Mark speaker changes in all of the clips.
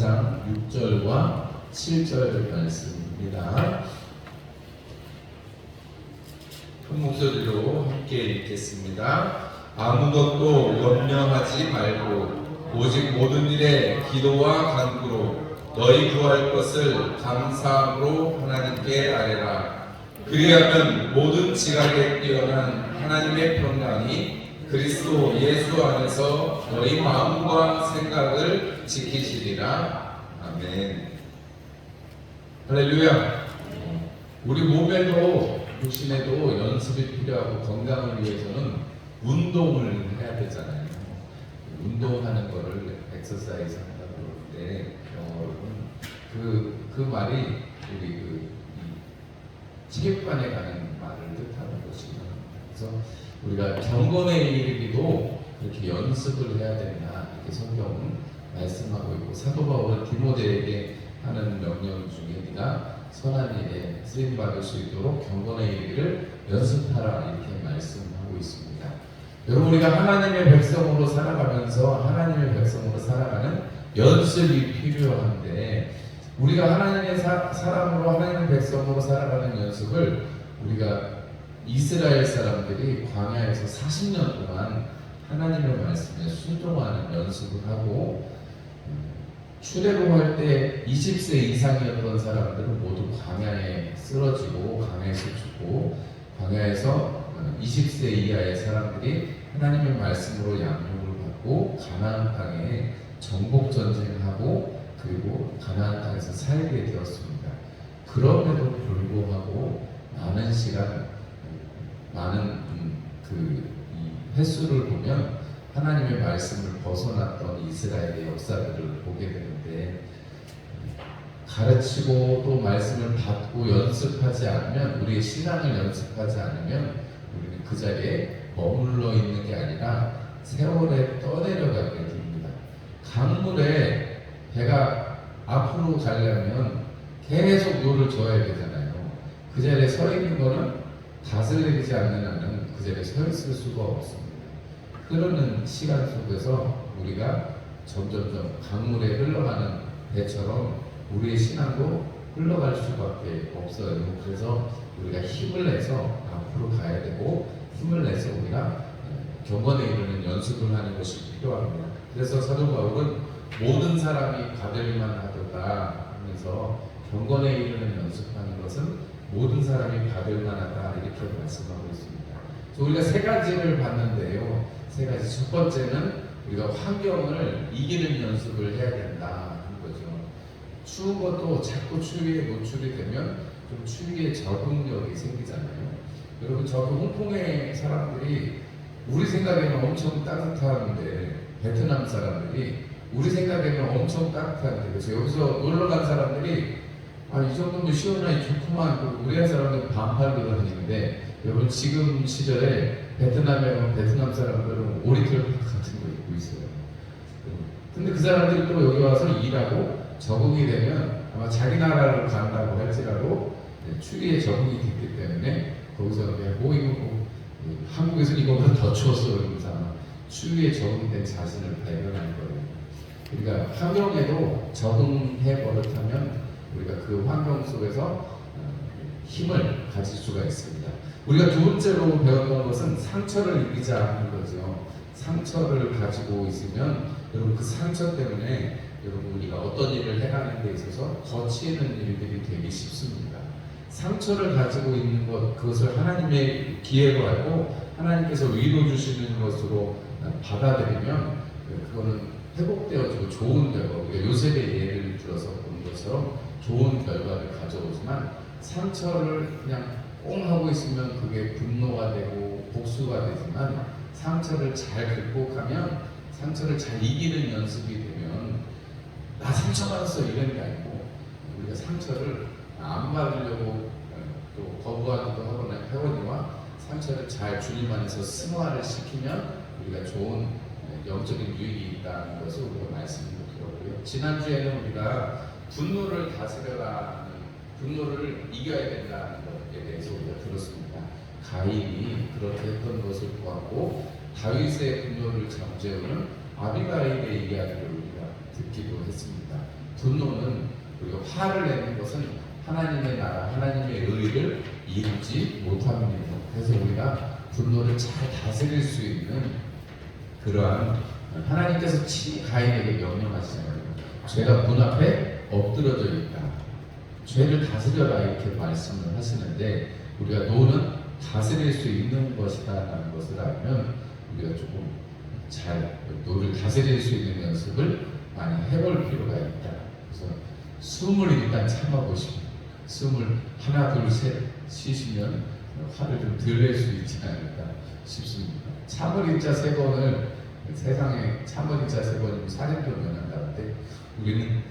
Speaker 1: 4장 6절과 7절 말씀입니다. 큰 목소리로 함께 읽겠습니다. 아무것도 염려하지 말고 오직 모든 일에 기도와 간구로 너희 구할 것을 감사함으로 하나님께 아뢰라. 그리하면 모든 지각에 뛰어난 하나님의 평강이 그리스도 예수 안에서 너희 마음과 생각을 지키시리라. 아멘. 할렐루야. 우리 몸에도 육신에도 연습이 필요하고 건강을 위해서는 운동을 해야 되잖아요. 운동하는 거를 엑서사이즈 한다고 그러는데 영어로는 그 말이 우리 체육관에 가는 말을 뜻하는 것이죠. 그래서 우리가 경건에 이르기도 그렇게 연습을 해야 된다, 이렇게 성경은 말씀하고 있고, 사도 바울은 디모데에게 하는 명령 중에 네가 선한 일에 쓰임 받을 수 있도록 경건에 이르기를 연습하라, 이렇게 말씀하고 있습니다. 여러분, 우리가 하나님의 백성으로 살아가면서 하나님의 백성으로 살아가는 연습이 필요한데, 우리가 하나님의 사람으로 하나님의 백성으로 살아가는 연습을 우리가 이스라엘 사람들이 광야에서 40년 동안 하나님의 말씀에 순종하는 연습을 하고, 출애굽할 때 20세 이상이었던 사람들은 모두 광야에 쓰러지고 광야에서 죽고, 광야에서 20세 이하의 사람들이 하나님의 말씀으로 양육을 받고 가나안 땅에 정복 전쟁하고 그리고 가나안 땅에서 살게 되었습니다. 그럼에도 불구하고 많은 시간, 많은 이 횟수를 보면 하나님의 말씀을 벗어났던 이스라엘의 역사들을 보게 되는데, 가르치고 또 말씀을 받고 연습하지 않으면, 우리의 신앙을 연습하지 않으면 우리는 그 자리에 머물러 있는 게 아니라 세월에 떠내려가게 됩니다. 강물에 배가 앞으로 가려면 계속 노를 저어야 되잖아요. 그 자리에 서 있는 거는 닷을 내리지 않는 한은 그 자리에 서 있을 수가 없습니다. 흐르는 시간 속에서 우리가 점점점 강물에 흘러가는 배처럼 우리의 신앙도 흘러갈 수밖에 없어요. 그래서 우리가 힘을 내서 앞으로 가야 되고, 힘을 내서 우리가 경건에 이르는 연습을 하는 것이 필요합니다. 그래서 사도 바울은 모든 사람이 받을만 하도다 하면서 경건에 이르는 연습하는 것은 모든 사람이 받을만 하다, 이렇게 말씀하고 있습니다. 그래서 우리가 세 가지를 봤는데요. 세 가지. 첫 번째는 우리가 환경을 이기는 연습을 해야 된다 하는 거죠. 추운 것도 자꾸 추위에 노출이 되면 좀 추위에 적응력이 생기잖아요. 여러분, 저도 홍콩의 사람들이 우리 생각에는 엄청 따뜻한데, 베트남 사람들이 우리 생각에는 엄청 따뜻한데, 그래서 여기서 놀러 간 사람들이 이 정도면 시원하니 좋구만, 우리나라 사람들은 반팔로 다니는데, 여러분 지금 시절에 베트남에 오면 베트남 사람들은 오리털 같은 거 입고 있어요. 근데 그 사람들이 또 여기 와서 일하고 적응이 되면 아마 자기 나라를 간다고 할지라도 추위에 적응이 됐기 때문에 거기서 뭐 이거 한국에서 이거보다 더 추웠어, 그러면서 아마 추위에 적응된 자신을 발견할 거예요. 우리가 환경에도 적응해 버릇하면 우리가 그 환경 속에서 힘을 가질 수가 있습니다. 우리가 두 번째로 배웠던 것은 상처를 이기자 하는 거죠. 상처를 가지고 있으면 여러분, 그 상처 때문에 여러분 우리가 어떤 일을 해가는 데 있어서 거치는 일들이 되기 쉽습니다. 상처를 가지고 있는 것, 그것을 하나님의 기회로 알고 하나님께서 위로 주시는 것으로 받아들이면 그거는 회복되어지고 좋은 결과, 우리가 요셉의 예를 들어서 보는 것처럼 좋은 결과를 가져오지만, 상처를 그냥 꽁 하고 있으면 그게 분노가 되고 복수가 되지만, 상처를 잘 극복하면, 상처를 잘 이기는 연습이 되면 나 상처받았어 이런 게 아니고, 우리가 상처를 안 받으려고 또 거부하기도 하거니와 상처를 잘 주님 안에서 승화를 시키면 우리가 좋은 영적인 유익이 있다는 것을 우리가 말씀을 들었고요. 지난주에는 우리가 분노를 다스려라, 분노를 이겨야 된다는 것에 대해서 우리가 들었습니다. 가인이 그렇게 했던 것을 보았고, 다윗의 분노를 잠재우는 아비가일의 이야기를 우리가 듣기도 했습니다. 분노는 우리가 화를 내는 것은 하나님의 나라, 하나님의 의를 이루지 못합니다. 그래서 우리가 분노를 잘 다스릴 수 있는 그러한 하나님께서 친히 가인에게 명령하시잖아요. 죄가 문 앞에 엎드러져 있다. 죄를 다스려라 이렇게 말씀을 하시는데 우리가 노는 다스릴 수 있는 것이다라는 것을 알면 우리가 조금 잘 노를 다스릴 수 있는 연습을 많이 해볼 필요가 있다. 그래서 숨을 일단 참아보시고 숨을 하나 둘 셋 쉬시면 화를 좀 덜 낼 수 있지 않을까 싶습니다. 참을 인자 세 번을 세상에 참을 인자 세 번이면 살인도 면한다는데 우리는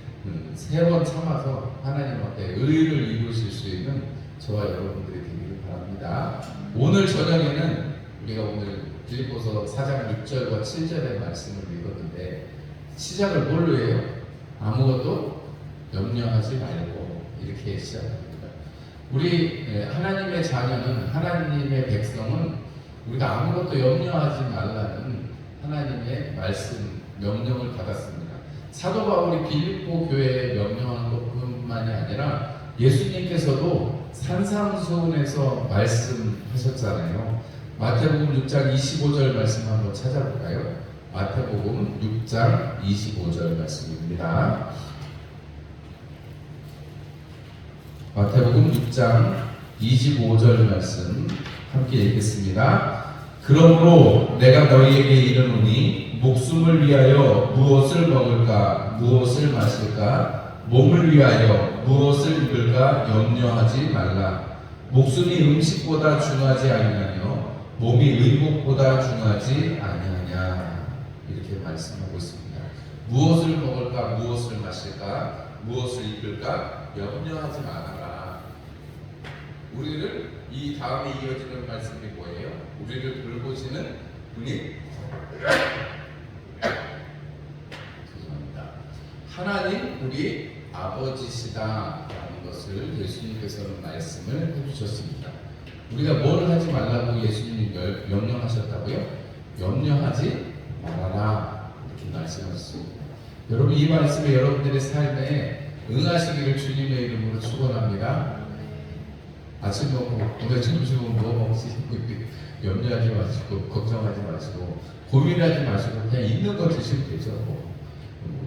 Speaker 1: 세 번 참아서 하나님 앞에 의를 이루실 수 있는 저와 여러분들이 되기를 바랍니다. 오늘 저녁에는 우리가 오늘 빌립보서 4장 6절과 7절의 말씀을 읽었는데 시작을 뭘로 해요? 아무것도 염려하지 말고 이렇게 시작합니다. 우리 하나님의 자녀는 하나님의 백성은 우리가 아무것도 염려하지 말라는 하나님의 말씀 명령을 받았습니다. 사도 바울이 빌립보 교회에 명령한 것뿐만이 아니라 예수님께서도 산상수훈에서 말씀하셨잖아요. 마태복음 6장 25절 말씀 한번 찾아볼까요? 마태복음 6장 25절 말씀입니다. 마태복음 6장 25절 말씀 함께 읽겠습니다. 그러므로 내가 너희에게 이르노니 목숨을 위하여 무엇을 먹을까 무엇을 마실까 몸을 위하여 무엇을 입을까 염려하지 말라. 목숨이 음식보다 중하지 아니하며 몸이 의복보다 중하지 아니하냐 이렇게 말씀하고 있습니다. 무엇을 먹을까 무엇을 마실까 무엇을 입을까 염려하지 말아라. 우리를 이 다음에 이어지는 말씀이 뭐예요? 우리를 돌보시는 분이 죄송합니다. 하나님 우리 아버지시다라는 것을 예수님께서는 말씀을 해주셨습니다. 우리가 뭘 하지 말라고 예수님이 명령하셨다고요? 염려하지 말아라 이렇게 말씀하셨습니다. 여러분 이 말씀에 여러분들의 삶에 응하시기를 주님의 이름으로 축원합니다. 아침 먹고 오늘 점심은 뭐 먹지 염려하지 마시고 걱정하지 마시고 고민하지 마시고 그냥 있는 거 드시면 되죠.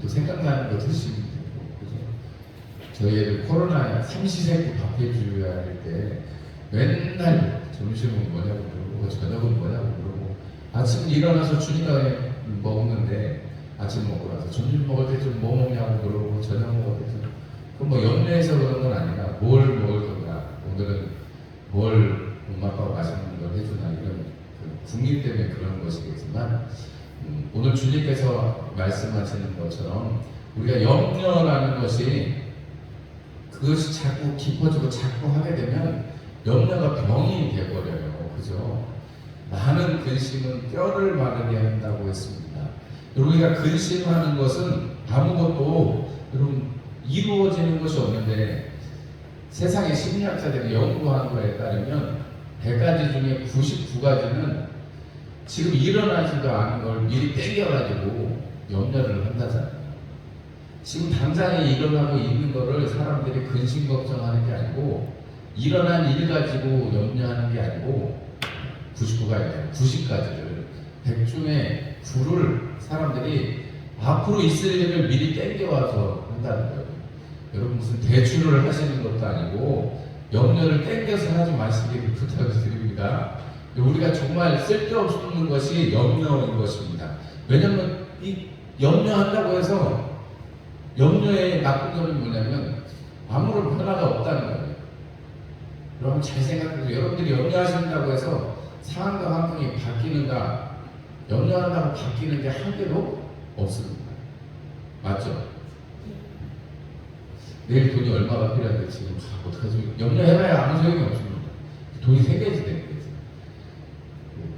Speaker 1: 또 생각나는 거 드시면 되고 그죠? 저희 애들 코로나 삼시세끼 밥 해줘야 할 때 맨날 점심은 뭐냐고 물어보고 저녁은 뭐냐고 물어보고 아침 일어나서 주니까 먹는데 아침 먹고 나서 점심 먹을 때 좀 뭐 먹냐고 물어보고 저녁 먹을 때 좀 그럼 뭐 염려해서 그런 건 아니라 뭘 먹을 건가 오늘은 뭘 엄마 아빠가 맛있는 걸 해주나 이런 국민 때문에 그런 것이겠지만 오늘 주님께서 말씀하시는 것처럼 우리가 염려라는 것이 그것이 자꾸 깊어지고 자꾸 하게 되면 염려가 병이 되어버려요. 그죠? 많은 근심은 뼈를 마르게 한다고 했습니다. 우리가 근심하는 것은 아무것도 여러분 이루어지는 것이 없는데 세상의 심리학자들이 연구한 거에 따르면 100가지 중에 99가지는 지금 일어나지도 않은 걸 미리 땡겨가지고 염려를 한다잖아요. 지금 당장에 일어나고 있는 거를 사람들이 근심 걱정하는 게 아니고 일어난 일 가지고 염려하는 게 아니고 99가지 아니라 90가지를 100 중에 9를 사람들이 앞으로 있을 일을 미리 땡겨와서 한다는 거예요. 여러분 무슨 대출을 하시는 것도 아니고 염려를 땡겨서 하지 마시기를 부탁을 드립니다. 우리가 정말 쓸데없는 것이 염려인 것입니다. 왜냐하면 이 염려한다고 해서 염려의 나쁜 점이 뭐냐면 아무런 변화가 없다는 거예요. 여러분 잘 생각해보세요. 여러분들이 염려하신다고 해서 상황과 환경이 바뀌는가 염려한다고 바뀌는 게 한 개도 없습니다. 맞죠? 내일 돈이 얼마가 필요한데 지금 어떡하지? 염려해봐야 아무 소용이 없습니다. 돈이 생겨야지 되는 거지.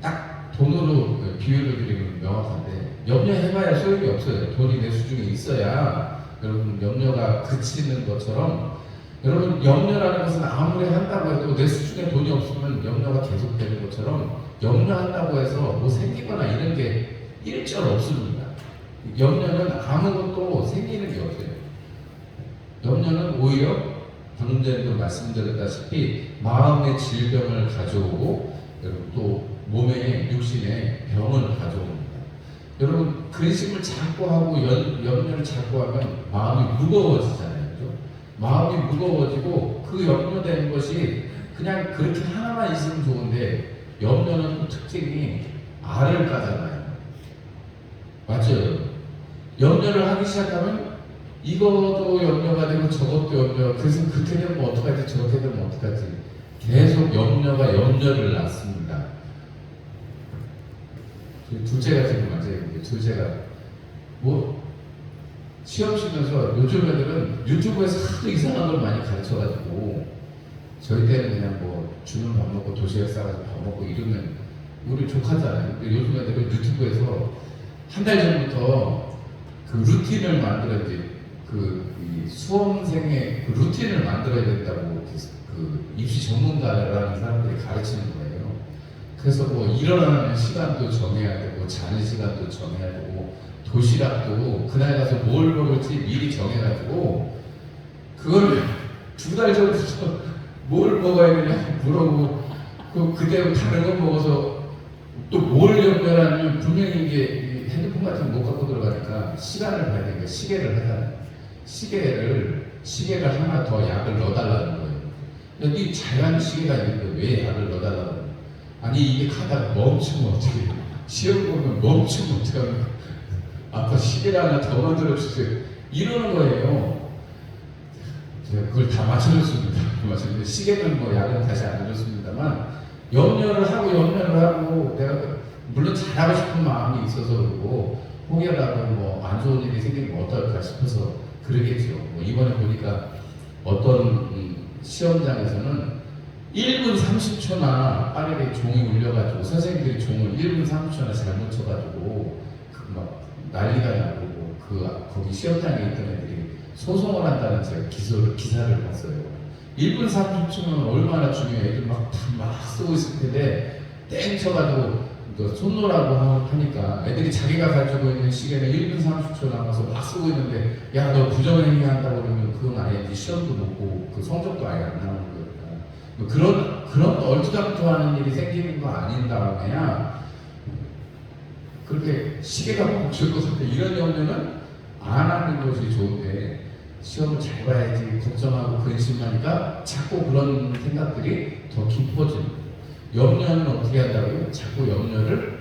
Speaker 1: 딱 돈으로 비유를 드리면 명확한데 염려해봐야 소용이 없어요. 돈이 내 수중에 있어야 여러분 염려가 그치는 것처럼 여러분 염려라는 것은 아무리 한다고 해도 내 수중에 돈이 없으면 염려가 계속되는 것처럼 염려한다고 해서 뭐 생기거나 이런 게 일절 없습니다. 염려는 아무것도 생기는 게 없어요. 염려는 오히려 방금 전에도 말씀드렸다시피 마음의 질병을 가져오고 여러분 또 몸에 육신에 병을 가져옵니다. 여러분 근심을 자꾸 하고 염려를 자꾸 하면 마음이 무거워지잖아요. 그죠? 마음이 무거워지고 그 염려되는 것이 그냥 그렇게 하나만 있으면 좋은데 염려는 또 특징이 알을 까잖아요. 맞죠? 염려를 하기 시작하면 이것도 염려가 되고 저것도 염려. 그래서 그렇게 되면 어떡하지 저렇게 되면 어떡하지 계속 염려가 염려를 낳습니다. 둘째가 지금 맞아요. 둘째가 뭐 시험 치면서 요즘 애들은 유튜브에서 하도 이상한 걸 많이 가르쳐가지고 저희 때는 그냥 뭐 주는 밥 먹고 도시락 싸가지고 밥 먹고 이러면 우리 족하잖아요. 근데 요즘 애들은 유튜브에서 한 달 전부터 그 루틴을 만들어 이제 이 수험생의 그 루틴을 만들어야 된다고 그 입시 전문가라는 사람들이 가르치는 거예요. 그래서 뭐 일어나는 시간도 정해야 되고 자는 시간도 정해야 되고 도시락도 그날 가서 뭘 먹을지 미리 정해가지고 그걸 2달 전부터 뭘 먹어야 되냐 물어보고 그대로 다른 거 먹어서 또 뭘 연결하면 분명히 이게 핸드폰 같은 거 못 갖고 들어가니까 시간을 봐야 되니까 시계를 하잖아요. 시계를 하나 더 약을 넣어달라는 거예요. 여기 잘하는 시계가 있는데 왜 약을 넣어달라는 거예요? 아니 이게 가다가 멈추면 어떻게 해요? 시험 보면 멈추면 어떻게 하는 거예요? 아까 시계를 하나 더 만들어주세요. 이러는 거예요. 제가 그걸 다 맞춰줬습니다. 맞췄는데 시계는 뭐 약은 다시 안 해줬습니다만 염려를 하고 내가 물론 잘하고 싶은 마음이 있어서 그러고 혹여라도 뭐 안 좋은 일이 생기면 어떨까 싶어서 그러겠죠. 뭐 이번에 보니까 어떤 시험장에서는 1분 30초나 빠르게 종이 울려가지고 선생님들이 종을 1분 30초나 잘못 쳐가지고 막 난리가 나고 거기 시험장에 있던 애들이 소송을 한다는 제가 기사를 봤어요. 1분 30초면 얼마나 중요해. 애들 막 쓰고 있을 텐데 땡 쳐가지고 손 놓으라고 하니까 애들이 자기가 가지고 있는 시계는 1분 30초 남아서 막 쓰고 있는데 야 너 부정행위 한다고 그러면 그건 아예 시험도 못 보고 그 성적도 아예 안 나오는 거니까 그런 얼토당토하는 일이 생기는 거 아닌 다음에야 그렇게 시계가 멈출 것 같아. 이런 염려는 안 하는 것이 좋은데 시험을 잘 봐야지 걱정하고 근심하니까 자꾸 그런 생각들이 더 깊어집니다. 염려는 어떻게 한다고요? 자꾸 염려를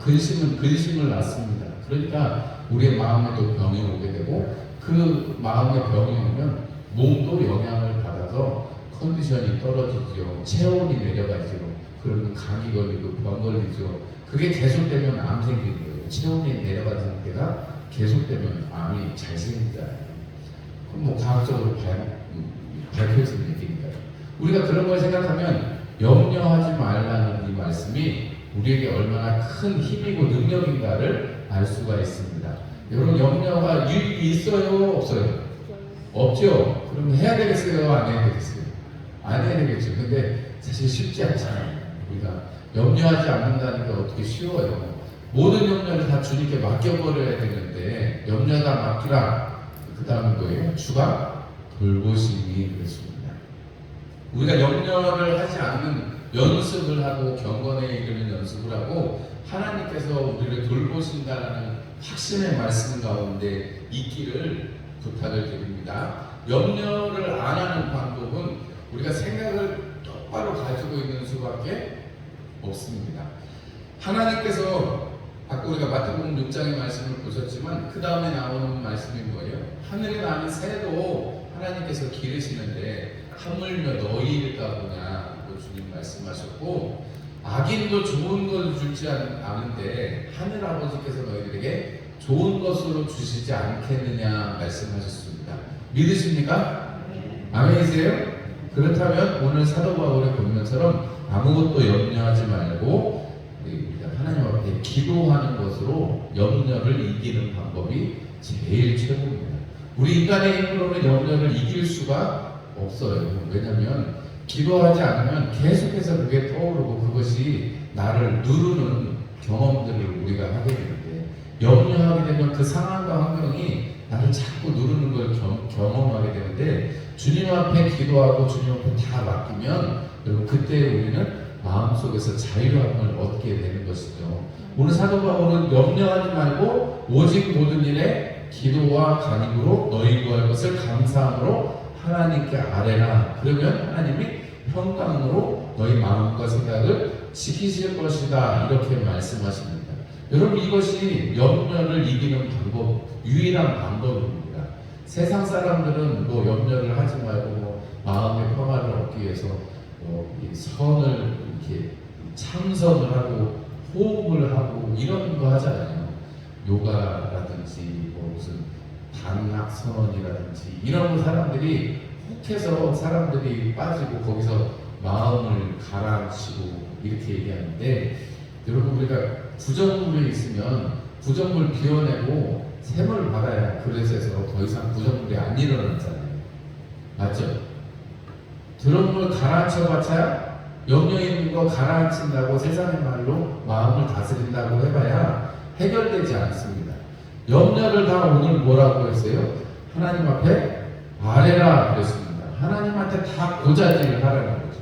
Speaker 1: 근심을 낳습니다. 그러니까 우리의 마음에도 병이 오게 되고 그 마음의 병이 오면 몸도 영향을 받아서 컨디션이 떨어지죠. 체온이 내려가죠. 그러면 감기 걸리고 병 걸리죠. 그게 계속되면 암 생기는 거예요. 체온이 내려가는 상태가 계속되면 암이 잘 생긴다. 그럼 뭐 과학적으로 밝혀진 얘기니까요. 우리가 그런 걸 생각하면 염려하지 말라는 이 말씀이 우리에게 얼마나 큰 힘이고 능력인가를 알 수가 있습니다. 여러분 염려가 유익이 있어요? 없어요? 없죠? 그럼 해야 되겠어요? 안 해야 되겠어요? 안 해야 되겠죠. 근데 사실 쉽지 않잖아요. 우리가 염려하지 않는다는 게 어떻게 쉬워요? 모든 염려를 다 주님께 맡겨버려야 되는데 염려다 맡기라. 그 다음은 뭐예요? 주가 돌보심이 그랬습니다. 우리가 염려를 하지 않는 연습을 하고 경건에 이르는 연습을 하고 하나님께서 우리를 돌보신다라는 확신의 말씀 가운데 있기를 부탁을 드립니다. 염려를 안 하는 방법은 우리가 생각을 똑바로 가지고 있는 수밖에 없습니다. 하나님께서 아까 우리가 마태복음 6장의 말씀을 보셨지만 그 다음에 나오는 말씀이 뭐예요? 하늘에 나는 새도 하나님께서 기르시는데 하물며 너희일까 보냐고 주님 말씀하셨고 악인도 좋은 걸 주지 않은데 하늘 아버지께서 너희들에게 좋은 것으로 주시지 않겠느냐 말씀하셨습니다. 믿으십니까? 아멘이세요? 그렇다면 오늘 사도 바울의 본문처럼 아무것도 염려하지 말고 하나님 앞에 기도하는 것으로 염려를 이기는 방법이 제일 최고입니다. 우리 인간의 힘으로는 염려를 이길 수가 없어요. 왜냐하면 기도하지 않으면 계속해서 그게 떠오르고 그것이 나를 누르는 경험들을 우리가 하게 되는데 염려하게 되면 그 상황과 환경이 나를 자꾸 누르는 걸 경험하게 되는데, 주님 앞에 기도하고 주님 앞에 다 맡기면 여러분 그때 우리는 마음속에서 자유함을 얻게 되는 것이죠. 오늘 사도 바울은 염려하지 말고 오직 모든 일에 기도와 간구로 너희 구할 것을 감사함으로 하나님께 아뢰라. 그러면 하나님이 평강으로 너희 마음과 생각을 지키실 것이다. 이렇게 말씀하십니다. 여러분, 이것이 염려를 이기는 방법, 유일한 방법입니다. 세상 사람들은 뭐 염려를 하지 말고 뭐 마음의 평화를 얻기 위해서 이 선을 이렇게 참선을 하고 호흡을 하고 이런 거 하잖아요. 요가라든지 뭐 무슨 단락 선언이라든지 이런 거 사람들이 혹해서 사람들이 빠지고 거기서 마음을 가라앉히고 이렇게 얘기하는데, 여러분 우리가 부정물이 있으면 부정물 비워내고 샘을 받아야 그릇에서 더 이상 부정물이 안 일어나잖아요. 맞죠? 드럼물 가라앉혀봤자 염려 있는 거 가라앉힌다고 세상의 말로 마음을 다스린다고 해봐야 해결되지 않습니다. 염려를 다 오늘 뭐라고 했어요? 하나님 앞에 아뢰라 그랬습니다. 하나님한테 다 고자질을 하라는 거죠.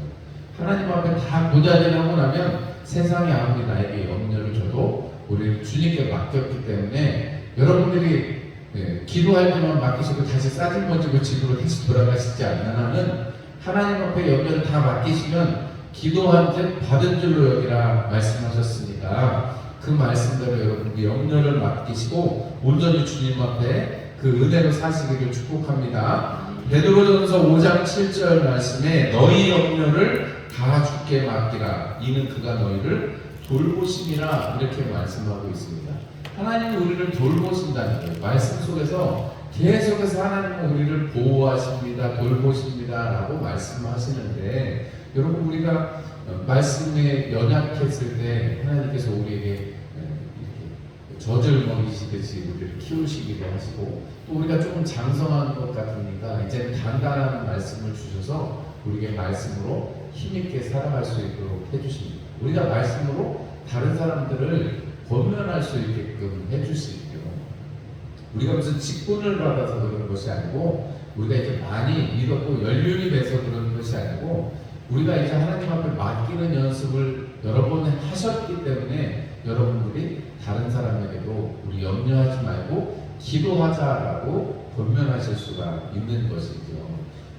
Speaker 1: 하나님 앞에 다 고자질하고 나면 세상이 아무리 나에게 염려를 줘도 우리는 주님께 맡겼기 때문에 여러분들이 기도할 때만 맡기시고 다시 싸질머지고 집으로 다시 돌아가시지 않는 한은 하나님 앞에 염려를 다 맡기시면 기도한 듯 받은 줄로 여기라 말씀하셨으니까 그 말씀대로 여러분들이 염려를 맡기시고 온전히 주님 앞에 그 은혜로 사시기를 축복합니다. 베드로전서 5장 7절 말씀에 너희 염려를 다 주께 맡기라 이는 그가 너희를 돌보심이라 이렇게 말씀하고 있습니다. 하나님이 우리를 돌보신다는 거예요. 말씀 속에서 계속해서 하나님은 우리를 보호하십니다, 돌보십니다 라고 말씀하시는데, 여러분 우리가 말씀에 연약했을 때 하나님께서 우리에게 젖을 먹이시듯이 우리를 키우시기도 하시고, 또 우리가 조금 장성한 것 같으니까 이제는 단단한 말씀을 주셔서 우리에게 말씀으로 힘있게 살아갈 수 있도록 해주십니다. 우리가 말씀으로 다른 사람들을 권면할 수 있게끔 해주시고요. 우리가 무슨 직분을 받아서 그런 것이 아니고, 우리가 이제 많이 믿었고 연륜이 돼서 그런 것이 아니고, 우리가 이제 하나님 앞에 맡기는 연습을 여러 번 하셨기 때문에 여러분들이 다른 사람에게도 우리 염려하지 말고 기도하자라고 권면하실 수가 있는 것이죠.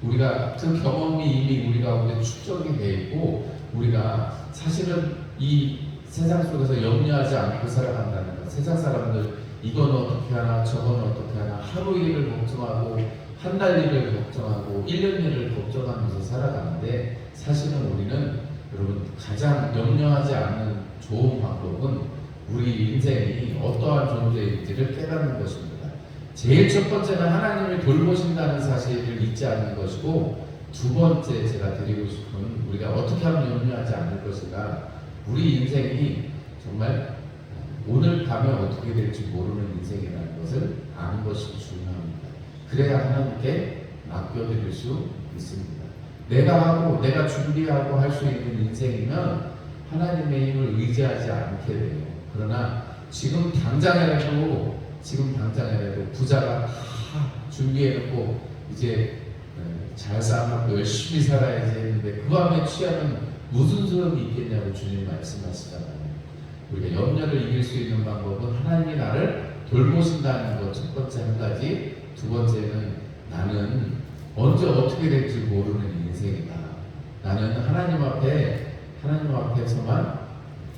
Speaker 1: 우리가 그 경험이 이미 우리 가운데 축적이 되어 있고, 우리가 사실은 이 세상 속에서 염려하지 않고 살아간다는 것. 세상 사람들 이건 어떻게 하나 저건 어떻게 하나 하루 일을 걱정하고 한 달 일을 걱정하고 1년 일을 걱정하면서 살아가는데, 사실은 우리는 여러분 가장 염려하지 않는 좋은 방법은 우리 인생이 어떠한 존재인지를 깨닫는 것입니다. 제일 첫 번째는 하나님을 돌보신다는 사실을 잊지 않는 것이고, 두 번째 제가 드리고 싶은, 우리가 어떻게 하면 염려하지 않을 것인가, 우리 인생이 정말 오늘 밤에 어떻게 될지 모르는 인생이라는 것을 아는 것이 중요합니다. 그래야 하나님께 맡겨드릴 수 있습니다. 내가 하고 내가 준비하고 할 수 있는 인생이면 하나님의 힘을 의지하지 않게 돼요. 그러나 지금 당장이라도 부자가 다 준비해놓고 이제 잘 싸먹고 열심히 살아야지 했는데 그 밤에 취하면 무슨 소용이 있겠냐고 주님 말씀하시잖아요. 우리가 염려를 이길 수 있는 방법은 하나님이 나를 돌보신다는 것, 첫 번째 한 가지. 두 번째는 나는 언제 어떻게 될지 모르는 인생이다. 나는 하나님 앞에서만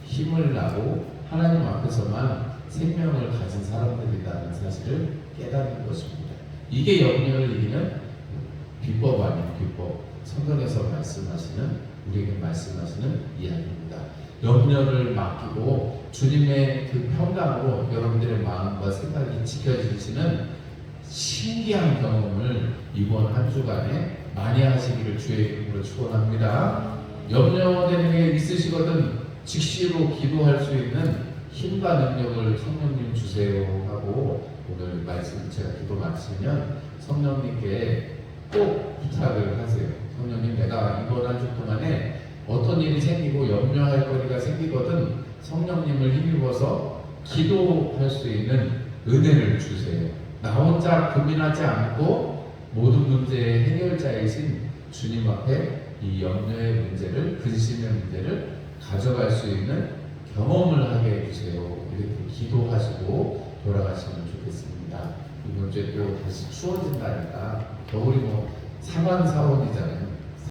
Speaker 1: 힘을 나고 하나님 앞에서만 생명을 가진 사람들이라는 사실을 깨닫는 것입니다. 이게 염려를 이기는 비법 아닌 비법. 성경에서 우리에게 말씀하시는 이야기입니다. 염려를 맡기고 주님의 그 평강으로 여러분들의 마음과 생각이 지켜지시는 신기한 경험을 이번 한 주간에 많이 하시기를 주의 이름으로 축원합니다. 염려되는 게 있으시거든 즉시로 기도할 수 있는 힘과 능력을 성령님 주세요 하고, 오늘 말씀 제가 기도 마치면 성령님께 꼭 부탁을 하세요. 성령님, 내가 이번 한 주 동안에 어떤 일이 생기고 염려할 거리가 생기거든 성령님을 힘입어서 기도할 수 있는 은혜를 주세요. 나 혼자 고민하지 않고 모든 문제의 해결자이신 주님 앞에 이 염려의 문제를, 근심의 문제를 가져갈 수 있는 경험을 하게 해주세요. 이렇게 기도하시고 돌아가시면 좋겠습니다. 이번 주에 또 다시 추워진다니까 겨울이 뭐 상한사원이잖아요.